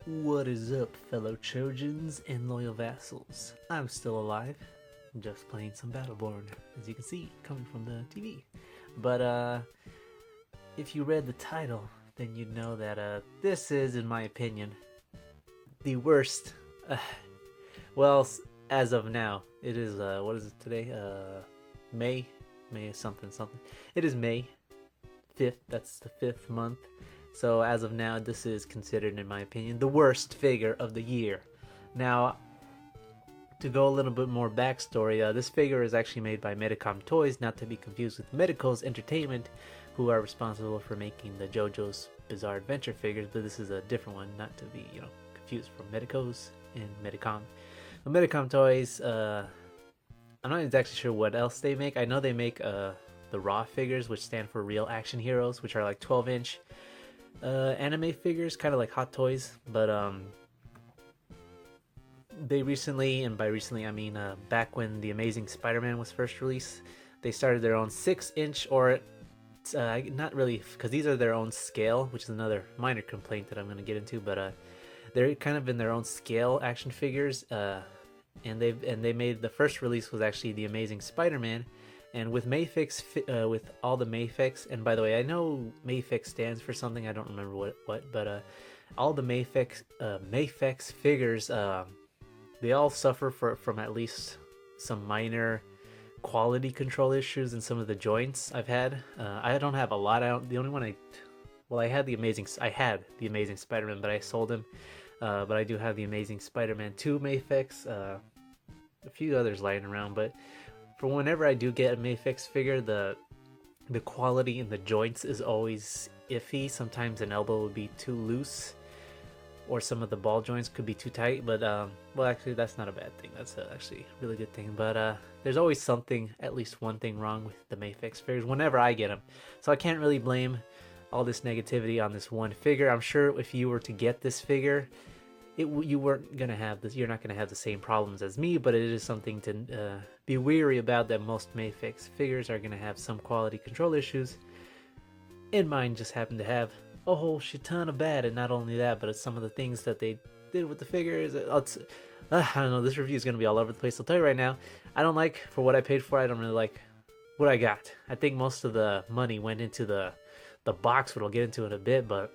What is up, fellow Trojans and loyal vassals? I'm still alive. I'm just playing some Battleborn, as you can see, coming from the TV. But if you read the title, then you'd know that this is, in my opinion, the worst. Well, as of now, it is. What is it today? May. May something something. It is May 5th. That's the 5th month. So as of now, this is considered, in my opinion, the worst figure of the year. Now, to go a little bit more backstory, this figure is actually made by Medicom Toys, not to be confused with Medicos Entertainment, who are responsible for making the JoJo's Bizarre Adventure figures, but this is a different one, not to be, confused from Medicos and Medicom. The Medicom Toys, I'm not exactly sure what else they make. I know they make the Raw figures, which stand for Real Action Heroes, which are like 12-inch anime figures, kind of like Hot Toys, but they recently, and by recently I mean back when the Amazing Spider-Man was first released, they started their own 6-inch, or not really, because these are their own scale, which is another minor complaint that I'm going to get into, but they're kind of in their own scale action figures, and they made, the first release was actually the Amazing Spider-Man. And with Mafex, with all the Mafex, and by the way, I know Mafex stands for something, I don't remember what, but all the Mafex figures, they all suffer from at least some minor quality control issues in some of the joints I've had. I don't have a lot. The only one I had the Amazing Spider-Man, but I sold him. But I do have the Amazing Spider-Man 2 Mafex, a few others lying around, but for whenever I do get a Mafex figure, the quality in the joints is always iffy. Sometimes an elbow would be too loose, or some of the ball joints could be too tight. But well, actually, that's not a bad thing. That's actually a really good thing. But there's always something, at least one thing wrong with the Mafex figures whenever I get them. So I can't really blame all this negativity on this one figure. I'm sure if you were to get this figure, you weren't gonna have this. You're not gonna have the same problems as me, but it is something to be weary about. That most Mafex figures are gonna have some quality control issues, and mine just happened to have a whole shit ton of bad. And not only that, but it's some of the things that they did with the figures. I don't know. This review is gonna be all over the place. I'll tell you right now. I don't like, for what I paid for, I don't really like what I got. I think most of the money went into the box, which I'll get into in a bit, but.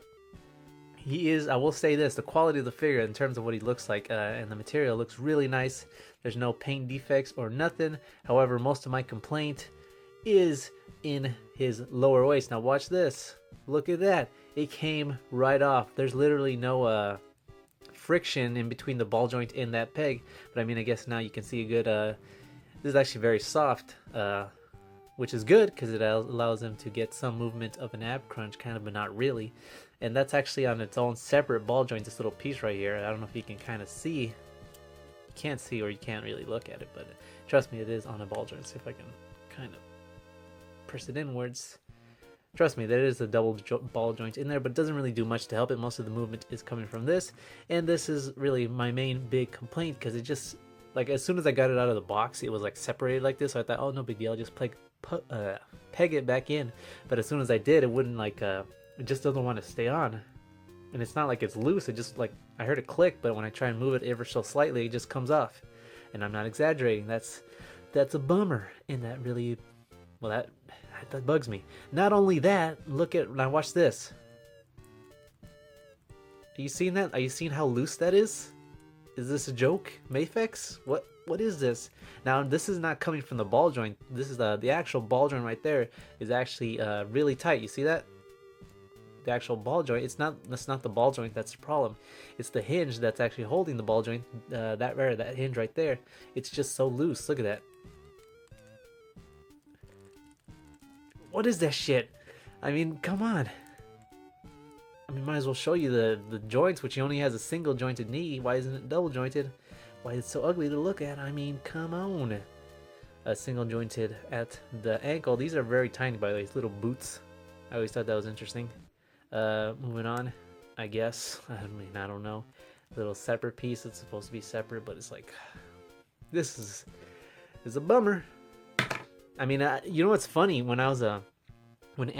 I will say this, the quality of the figure in terms of what he looks like and the material looks really nice. There's no paint defects or nothing. However, most of my complaint is in his lower waist. Now watch this. Look at that. It came right off. There's literally no friction in between the ball joint and that peg. But I mean, I guess now you can see a good, this is actually very soft, which is good because it allows him to get some movement of an ab crunch, kind of, but not really. And that's actually on its own separate ball joint, this little piece right here. I don't know if you can kind of see. You can't see, or you can't really look at it, but trust me, it is on a ball joint. See if I can kind of press it inwards. Trust me, there is a double ball joint in there, but it doesn't really do much to help it. Most of the movement is coming from this, and this is really my main big complaint, because it just, like, as soon as I got it out of the box, it was like separated like this. So I thought, oh, no big deal, I'll just peg it back in. But as soon as I did, it wouldn't, like, it just doesn't want to stay on. And it's not like it's loose, it just, like, I heard it click, but when I try and move it ever so slightly, it just comes off. And I'm not exaggerating, that's a bummer. And that really, well, that bugs me. Not only that, now watch this. Are you seeing that? Are you seeing how loose that is? Is this a joke? Mafex? What is this? Now, this is not coming from the ball joint. This is the actual ball joint right there is actually really tight. You see that? The actual ball joint. That's not the ball joint that's the problem. It's the hinge that's actually holding the ball joint. That hinge right there. It's just so loose. Look at that. What is that shit? I mean, come on. I mean, might as well show you the joints, which he only has a single jointed knee. Why isn't it double jointed? Why is it so ugly to look at? I mean, come on. A single jointed at the ankle. These are very tiny, by the way. These little boots. I always thought that was interesting. Moving on, I guess. I mean, I don't know. Little separate piece. It's supposed to be separate, but it's like, this is a bummer. I mean, you know what's funny? When I was when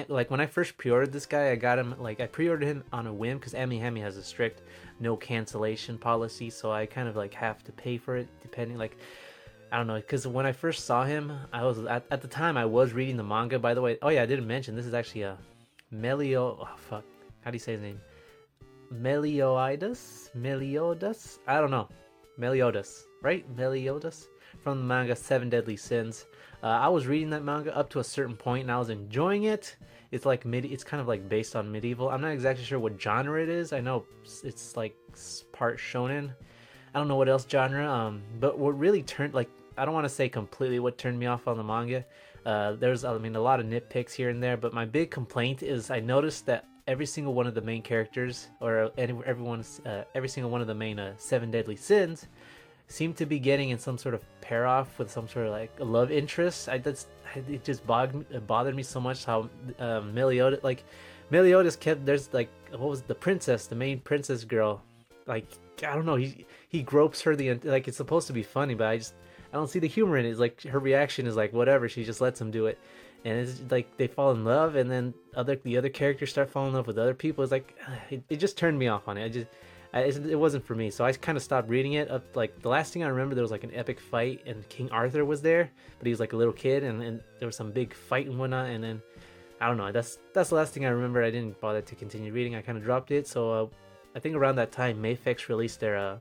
like when I first pre-ordered this guy, I got him like I pre-ordered him on a whim because Ami Hami has a strict no cancellation policy, so I kind of like have to pay for it depending like I don't know because when I first saw him, I was at the time I was reading the manga. By the way, oh yeah, I didn't mention this is actually a Oh fuck, how do you say his name? Meliodas? I don't know. Meliodas, right? Meliodas from the manga Seven Deadly Sins. I was reading that manga up to a certain point and I was enjoying it. It's like it's kind of like based on medieval. I'm not exactly sure what genre it is. I know it's like part shonen. I don't know what else genre. But what really turned like I don't want to say completely what turned me off on the manga. There's I mean a lot of nitpicks here and there, but my big complaint is I noticed that every single one of the main characters, or every single one of the main Seven Deadly Sins, seem to be getting in some sort of pair off with some sort of like a love interest. It just bothered me so much how Meliodas kept there's like what was the princess, the main princess girl, like I don't know he gropes her like it's supposed to be funny, but I don't see the humor in it. It's like her reaction is like whatever, she just lets him do it. And it's like they fall in love, and then the other characters start falling in love with other people. It's like it just turned me off on it. It wasn't for me, so I kind of stopped reading it. Like the last thing I remember, there was like an epic fight, and King Arthur was there, but he was like a little kid, and there was some big fight and whatnot. And then I don't know. That's the last thing I remember. I didn't bother to continue reading. I kind of dropped it. So I think around that time, Mayfix released their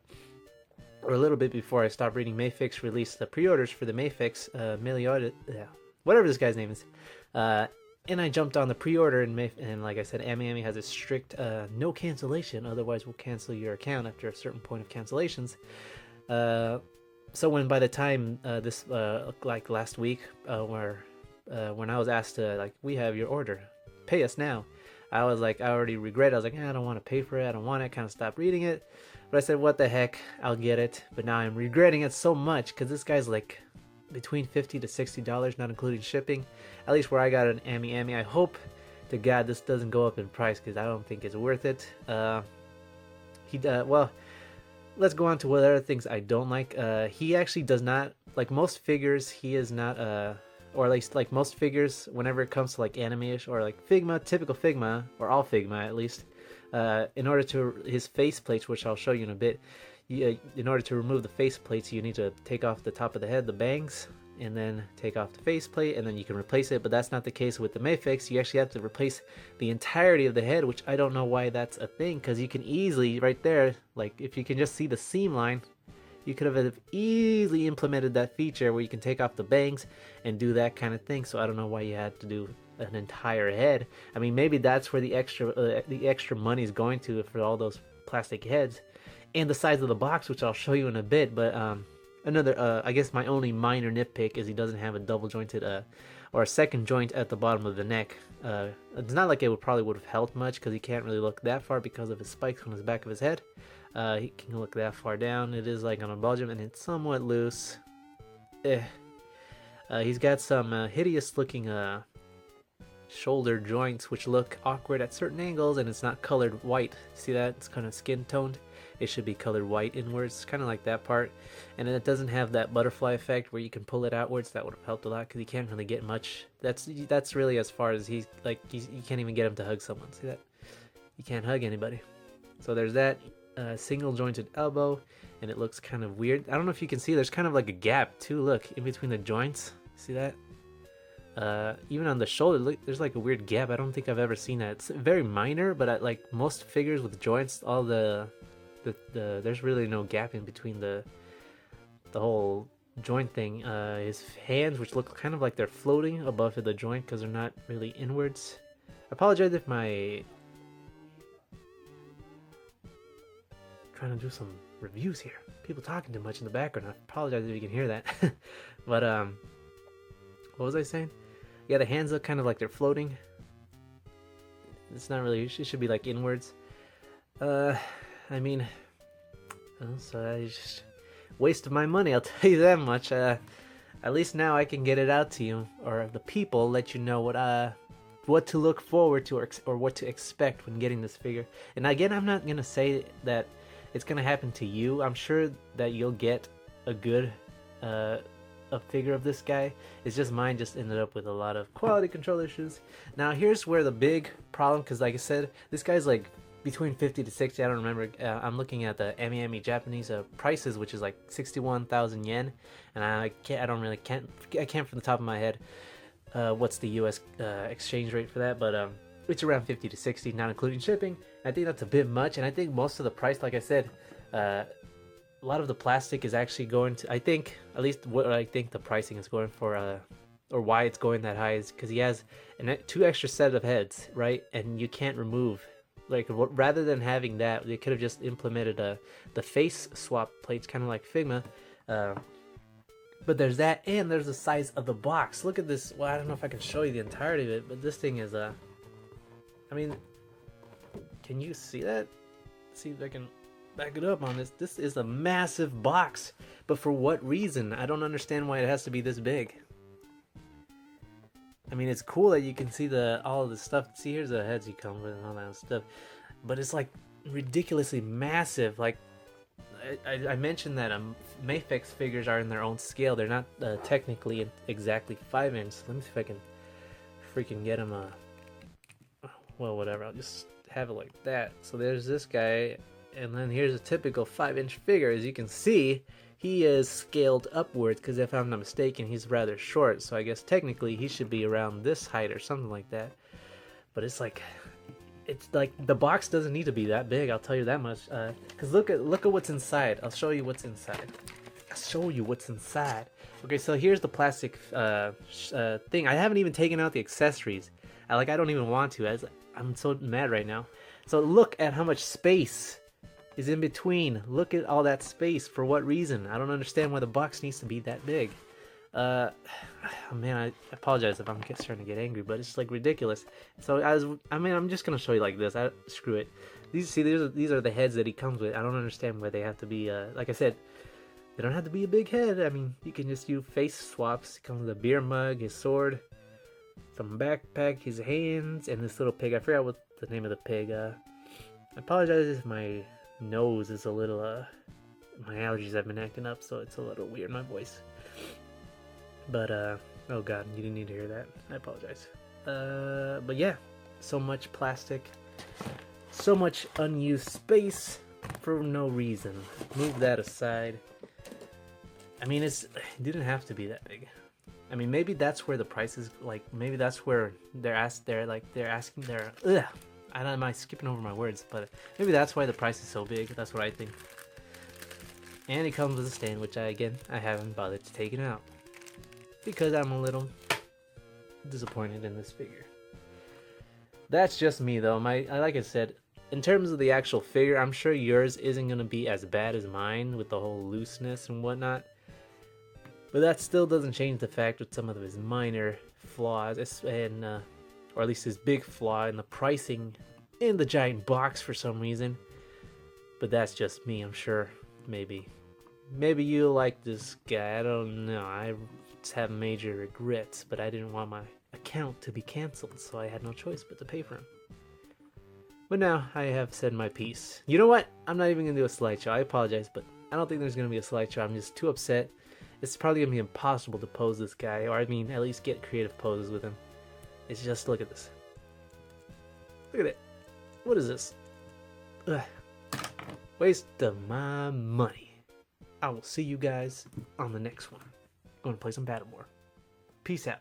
or a little bit before I stopped reading, Mayfix released the pre-orders for the Mayfix Meliodas. Whatever this guy's name is, and I jumped on the pre-order, and like I said, Ami has a strict no cancellation, otherwise we'll cancel your account after a certain point of cancellations. So by the time this like last week, when I was asked to like we have your order, pay us now, I was like I already regret it. I was like I don't want to pay for it, I don't want it. Kind of stopped reading it, but I said what the heck, I'll get it. But now I'm regretting it so much because this guy's like between $50 to $60, not including shipping. At least where I got an Ami. I hope to God this doesn't go up in price because I don't think it's worth it. Well, let's go on to what other things I don't like. He actually does not like most figures. He is not or at least like most figures. Whenever it comes to like anime-ish or like Figma, typical Figma or all Figma at least, in order to his face plates, which I'll show you in a bit. In order to remove the face plates, you need to take off the top of the head, the bangs, and then take off the face plate, and then you can replace it. But that's not the case with the Mayfix. You actually have to replace the entirety of the head, which I don't know why that's a thing, because you can easily, right there, like if you can just see the seam line, you could have easily implemented that feature where you can take off the bangs and do that kind of thing. So I don't know why you had to do an entire head. I mean, maybe that's where the extra money is going to for all those plastic heads. And the size of the box, which I'll show you in a bit. But I guess my only minor nitpick is he doesn't have a double jointed or a second joint at the bottom of the neck. It's not like it would have helped much because he can't really look that far because of his spikes on the back of his head. He can look that far down. It is like on a bulgem and it's somewhat loose. He's got some hideous looking shoulder joints which look awkward at certain angles, and it's not colored white. See that? It's kind of skin toned. It should be colored white inwards, kind of like that part. And then it doesn't have that butterfly effect where you can pull it outwards. That would have helped a lot because you can't really get much. That's really as far as you can't even get him to hug someone. See that? You can't hug anybody. So there's that single jointed elbow, and it looks kind of weird. I don't know if you can see, there's kind of like a gap too. Look, in between the joints. See that? Even on the shoulder, look, there's like a weird gap. I don't think I've ever seen that. It's very minor, but like most figures with joints, all there's really no gap in between the whole joint thing. His hands, which look kind of like they're floating above the joint because they're not really inwards. I apologize if trying to do some reviews here. People talking too much in the background. I apologize if you can hear that. But what was I saying? Yeah, the hands look kind of like they're floating. It's not really. It should be like inwards. I mean, so I just wasted my money. I'll tell you that much. At least now I can get it out to you, or the people let you know what to look forward to or what to expect when getting this figure. And again, I'm not gonna say that it's gonna happen to you. I'm sure that you'll get a good a figure of this guy. It's just mine just ended up with a lot of quality control issues. Now here's where the big problem, because like I said, this guy's like between 50 to 60. I don't remember. I'm looking at the Ami Japanese prices, which is like 61,000 yen, and I can't from the top of my head what's the U.S. Exchange rate for that, but it's around 50 to 60, not including shipping. I think that's a bit much, and I think most of the price, like I said, a lot of the plastic is actually going to, I think, at least what I think the pricing is going for, or why it's going that high, is because he has two extra set of heads, right? And you can't remove. Like, rather than having that, they could have just implemented the face swap plates, kind of like Figma. But there's that, and there's the size of the box. Look at this. Well, I don't know if I can show you the entirety of it, but this thing is I mean, can you see that? See if I can back it up on this. This is a massive box, but for what reason? I don't understand why it has to be this big. I mean, it's cool that you can see all of the stuff. See, here's the heads you come with and all that stuff, but it's like ridiculously massive. Like I mentioned that Mafex figures are in their own scale. They're not technically exactly 5 inch. Let me see if I can freaking get them. Well, whatever. I'll just have it like that. So there's this guy, and then here's a typical 5-inch figure. As you can see, he is scaled upwards, because if I'm not mistaken, he's rather short, so I guess technically he should be around this height or something like that. But it's like the box doesn't need to be that big, I'll tell you that much. Because look at what's inside. I'll show you what's inside. Okay, so here's the plastic thing. I haven't even taken out the accessories. I don't even want to. I'm so mad right now. So look at how much space is in between. Look at all that space. For what reason? I don't understand why the box needs to be that big. Oh man, I apologize if I'm starting to get angry, but it's like ridiculous. So I'm just gonna show you like this. Screw it. These are the heads that he comes with. I don't understand why they have to be. Like I said, they don't have to be a big head. I mean, you can just use face swaps. It comes with a beer mug, his sword, some backpack, his hands, and this little pig. I forgot what the name of the pig. I apologize if my nose is a little my allergies have been acting up, so it's a little weird, my voice. But oh god, you didn't need to hear that. I apologize. But yeah, so much plastic, so much unused space for no reason. Move that aside. I mean, it didn't have to be that big. I mean, maybe that's where the price is, like, maybe that's where I don't mind skipping over my words, but maybe that's why the price is so big. That's what I think. And it comes with a stand, which I haven't bothered to take it out, because I'm a little disappointed in this figure. That's just me though. Like I said, in terms of the actual figure, I'm sure yours isn't gonna be as bad as mine with the whole looseness and whatnot. But that still doesn't change the fact with some of his minor flaws, and or at least his big flaw in the pricing in the giant box for some reason. But that's just me. I'm sure maybe you like this guy. I don't know. I just have major regrets, but I didn't want my account to be canceled, so I had no choice but to pay for him. But now I have said my piece. You know what? I'm not even gonna do a slideshow. I apologize, but I don't think there's gonna be a slideshow. I'm just too upset. It's probably gonna be impossible to pose this guy, or I mean, at least get creative poses with him. It's just, look at this. Look at it. What is this? Ugh. Waste of my money. I will see you guys on the next one. I'm gonna play some Battleborn. Peace out.